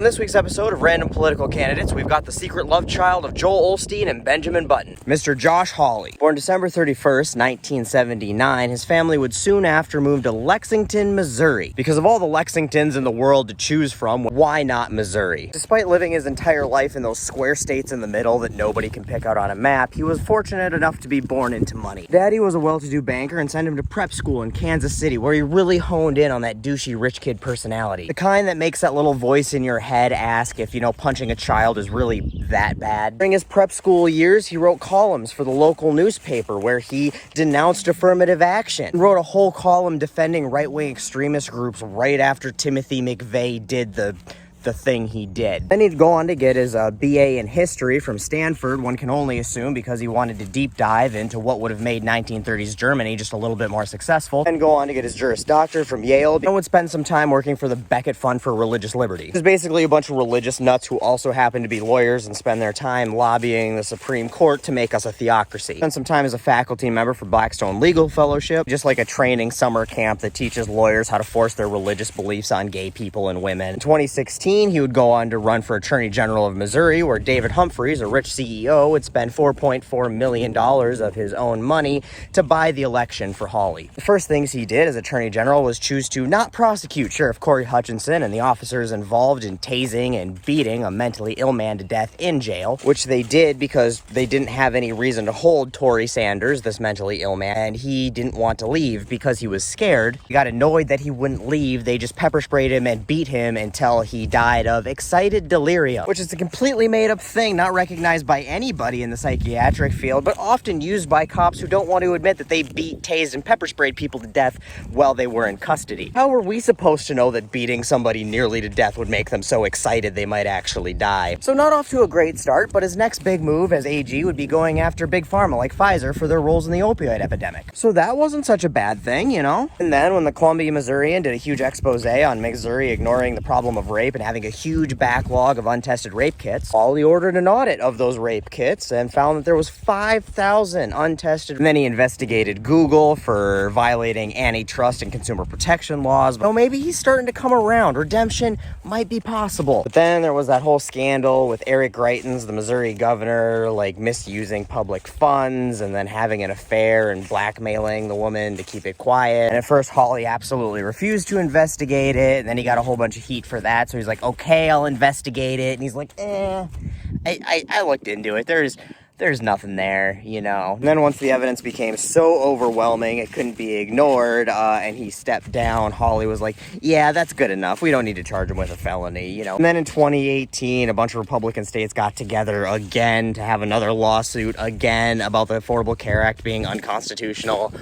In this week's episode of Random Political Candidates, we've got the secret love child of Joel Osteen and Benjamin Button, Mr. Josh Hawley. Born December 31st, 1979, his family would soon after move to Lexington, Missouri. Because of all the Lexingtons in the world to choose from, why not Missouri? Despite living his entire life in those square states in the middle that nobody can pick out on a map, he was fortunate enough to be born into money. Daddy was a well-to-do banker and sent him to prep school in Kansas City, where he really honed in on that douchey rich kid personality. The kind that makes that little voice in your head ask if, punching a child is really that bad. During his prep school years, he wrote columns for the local newspaper where he denounced affirmative action and wrote a whole column defending right-wing extremist groups right after Timothy McVeigh did the thing he did. Then he'd go on to get his BA in history from Stanford, one can only assume because he wanted to deep dive into what would have made 1930s Germany just a little bit more successful, and go on to get his Juris Doctor from Yale, and would spend some time working for the Becket Fund for Religious Liberty. Which is basically a bunch of religious nuts who also happen to be lawyers and spend their time lobbying the Supreme Court to make us a theocracy. Spent some time as a faculty member for Blackstone Legal Fellowship, just like a training summer camp that teaches lawyers how to force their religious beliefs on gay people and women. In 2016, he would go on to run for Attorney General of Missouri, where David Humphreys, a rich CEO, would spend $4.4 million of his own money to buy the election for Hawley. The first things he did as Attorney General was choose to not prosecute Sheriff Corey Hutchinson and the officers involved in tasing and beating a mentally ill man to death in jail, which they did because they didn't have any reason to hold Tory Sanders, this mentally ill man, and he didn't want to leave because he was scared. He got annoyed that he wouldn't leave. They just pepper sprayed him and beat him until he died of excited delirium, which is a completely made-up thing not recognized by anybody in the psychiatric field, but often used by cops who don't want to admit that they beat, tased, and pepper sprayed people to death while they were in custody. How were we supposed to know that beating somebody nearly to death would make them so excited they might actually die? So not off to a great start, but his next big move as AG would be going after Big Pharma like Pfizer for their roles in the opioid epidemic. So that wasn't such a bad thing, And then when the Columbia Missourian did a huge expose on Missouri ignoring the problem of rape and having a huge backlog of untested rape kits, Hawley ordered an audit of those rape kits and found that there was 5,000 untested. And then he investigated Google for violating antitrust and consumer protection laws. But maybe he's starting to come around. Redemption might be possible. But then there was that whole scandal with Eric Greitens, the Missouri governor, misusing public funds and then having an affair and blackmailing the woman to keep it quiet. And at first, Hawley absolutely refused to investigate it. And then he got a whole bunch of heat for that. So he's like, okay, I'll investigate it. And he's like, I looked into it. There's nothing there, And then once the evidence became so overwhelming, it couldn't be ignored, and he stepped down, Hawley was like, yeah, that's good enough. We don't need to charge him with a felony, And then in 2018, a bunch of Republican states got together again to have another lawsuit again about the Affordable Care Act being unconstitutional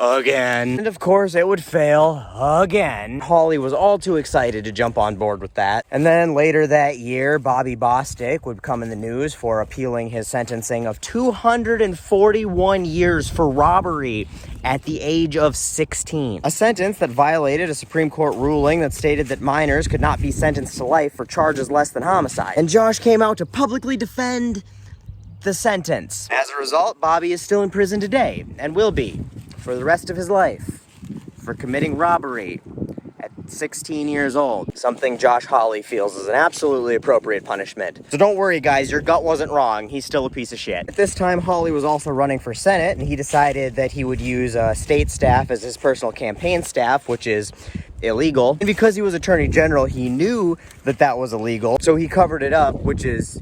again. And of course, it would fail again. Hawley was all too excited to jump on board with that. And then later that year, Bobby Bostic would come in the news for appealing his sentencing of 241 years for robbery at the age of 16. A sentence that violated a Supreme Court ruling that stated that minors could not be sentenced to life for charges less than homicide. And Josh came out to publicly defend the sentence. As a result, Bobby is still in prison today and will be for the rest of his life for committing robbery at 16 years old. Something Josh Hawley feels is an absolutely appropriate punishment. So don't worry, guys, your gut wasn't wrong. He's still a piece of shit. At this time, Hawley was also running for Senate, and he decided that he would use state staff as his personal campaign staff, which is illegal. And because he was Attorney General, he knew that that was illegal, so he covered it up, which is,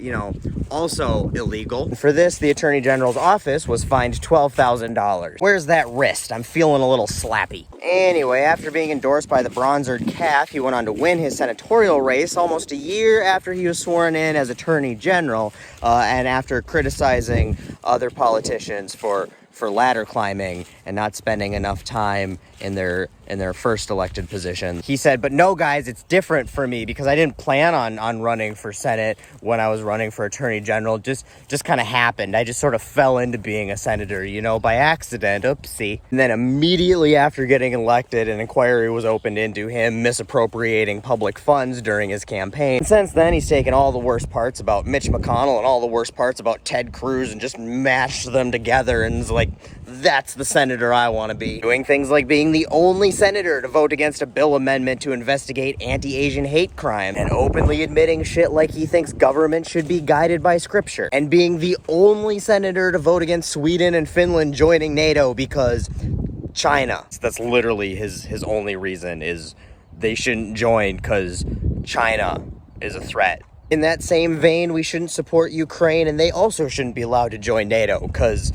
also illegal. For this, the Attorney General's office was fined $12,000. Where's that wrist? I'm feeling a little slappy. Anyway, after being endorsed by the bronzered calf, he went on to win his senatorial race almost a year after he was sworn in as Attorney General, and after criticizing other politicians for ladder climbing and not spending enough time in their first elected position. He said, but no, guys, it's different for me because I didn't plan on running for Senate when I was running for Attorney General. Just kind of happened. I just sort of fell into being a senator, by accident. Oopsie. And then immediately after getting elected, an inquiry was opened into him misappropriating public funds during his campaign. And since then, he's taken all the worst parts about Mitch McConnell and all the worst parts about Ted Cruz and just mashed them together and is like, that's the senator I want to be. Doing things like being the only senator to vote against a bill amendment to investigate anti-Asian hate crime, and openly admitting shit like he thinks government should be guided by scripture, and being the only senator to vote against Sweden and Finland joining NATO because China. That's literally his only reason, is they shouldn't join because China is a threat. In that same vein, we shouldn't support Ukraine, and they also shouldn't be allowed to join NATO because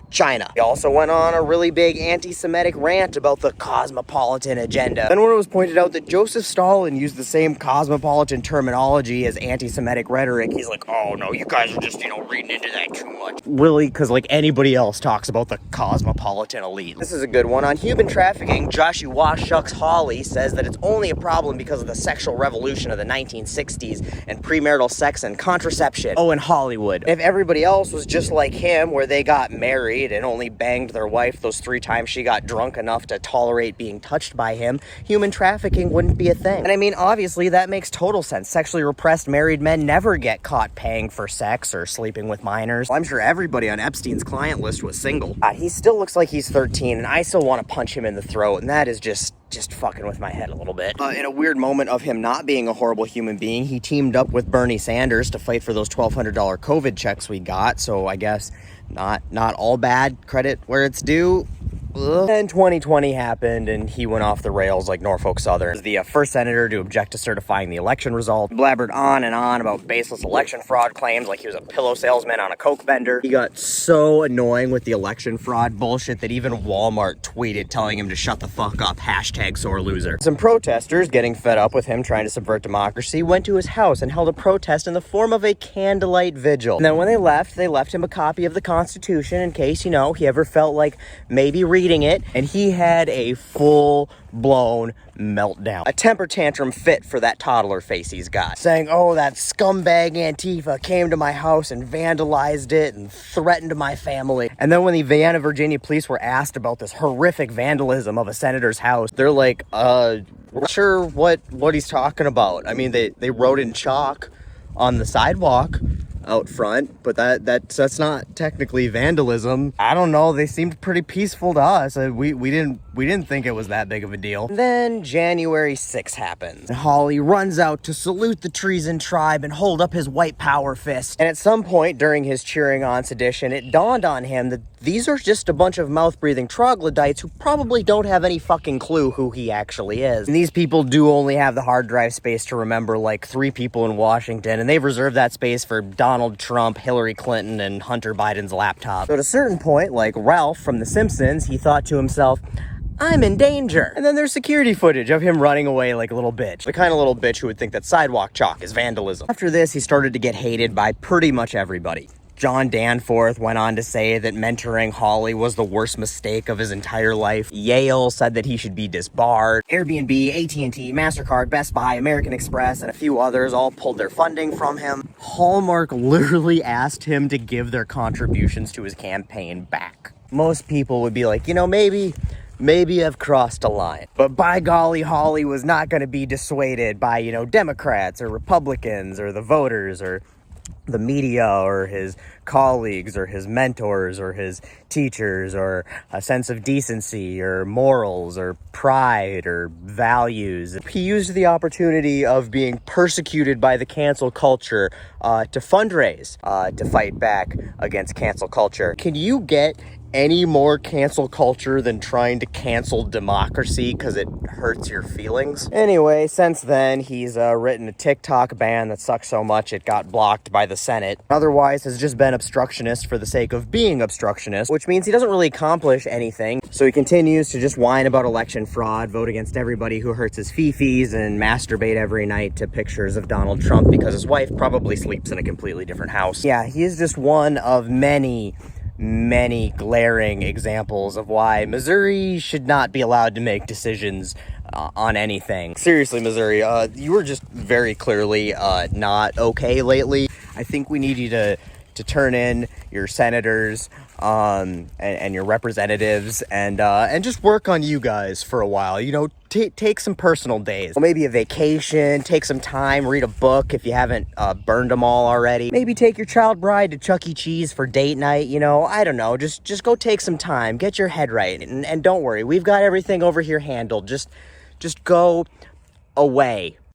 China. He also went on a really big anti-Semitic rant about the cosmopolitan agenda. Then when it was pointed out that Joseph Stalin used the same cosmopolitan terminology as anti-Semitic rhetoric, he's like, oh no, you guys are just, reading into that too much. Really, because like anybody else talks about the cosmopolitan elite. This is a good one. On human trafficking, joshu-ah shucks Hawley says that it's only a problem because of the sexual revolution of the 1960s and premarital sex and contraception. Oh, in Hollywood. If everybody else was just like him, where they got married and only banged their wife those 3 times she got drunk enough to tolerate being touched by him, human trafficking wouldn't be a thing. And I mean, obviously, that makes total sense. Sexually repressed married men never get caught paying for sex or sleeping with minors. I'm sure everybody on Epstein's client list was single. He still looks like he's 13, and I still want to punch him in the throat, and that is just fucking with my head a little bit. In a weird moment of him not being a horrible human being, he teamed up with Bernie Sanders to fight for those $1,200 COVID checks we got, so I guess not all bad, credit where it's due. Then 2020 happened, and he went off the rails like Norfolk Southern. He was the first senator to object to certifying the election result. He blabbered on and on about baseless election fraud claims like he was a pillow salesman on a Coke bender. He got so annoying with the election fraud bullshit that even Walmart tweeted telling him to shut the fuck up, #sore loser. Some protesters, getting fed up with him trying to subvert democracy, went to his house and held a protest in the form of a candlelight vigil. And then when they left him a copy of the Constitution in case, he ever felt like maybe reading it, and he had a full-blown meltdown. A temper tantrum fit for that toddler face he's got. Saying, oh, that scumbag Antifa came to my house and vandalized it and threatened my family. And then when the Vienna, Virginia police were asked about this horrific vandalism of a senator's house, they're like, we're not sure what he's talking about. I mean, they wrote in chalk on the sidewalk out front, but that's not technically vandalism. I don't know, they seemed pretty peaceful to us. We didn't think it was that big of a deal. And then January 6th happens. And Hawley runs out to salute the treason tribe and hold up his white power fist. And at some point during his cheering on sedition, it dawned on him that these are just a bunch of mouth-breathing troglodytes who probably don't have any fucking clue who he actually is. And these people do only have the hard drive space to remember like 3 people in Washington, and they've reserved that space for Donald Trump, Hillary Clinton, and Hunter Biden's laptop. So at a certain point, like Ralph from The Simpsons, he thought to himself, I'm in danger. And then there's security footage of him running away like a little bitch. The kind of little bitch who would think that sidewalk chalk is vandalism. After this, he started to get hated by pretty much everybody. John Danforth went on to say that mentoring Hawley was the worst mistake of his entire life. Yale said that he should be disbarred. Airbnb, AT&T, MasterCard, Best Buy, American Express, and a few others all pulled their funding from him. Hallmark literally asked him to give their contributions to his campaign back. Most people would be like, maybe I've crossed a line. But by golly, Hawley was not going to be dissuaded by, Democrats or Republicans or the voters or the media or his colleagues or his mentors or his teachers or a sense of decency or morals or pride or values. He used the opportunity of being persecuted by the cancel culture to fundraise, to fight back against cancel culture. Can you get any more cancel culture than trying to cancel democracy because it hurts your feelings? Anyway, since then, he's written a TikTok ban that sucks so much it got blocked by the Senate. Otherwise, has just been obstructionist for the sake of being obstructionist, which means he doesn't really accomplish anything. So he continues to just whine about election fraud, vote against everybody who hurts his fifis, and masturbate every night to pictures of Donald Trump because his wife probably sleeps in a completely different house. Yeah, he is just one of many glaring examples of why Missouri should not be allowed to make decisions on anything. Seriously, Missouri, you were just very clearly not okay lately. I think we need you to turn in your senators and your representatives and just work on you guys for a while. take some personal days. Well, maybe a vacation, take some time, read a book if you haven't burned them all already. Maybe take your child bride to Chuck E. Cheese for date night, you know, I don't know. Just go take some time, get your head right, and don't worry, we've got everything over here handled. Just go away.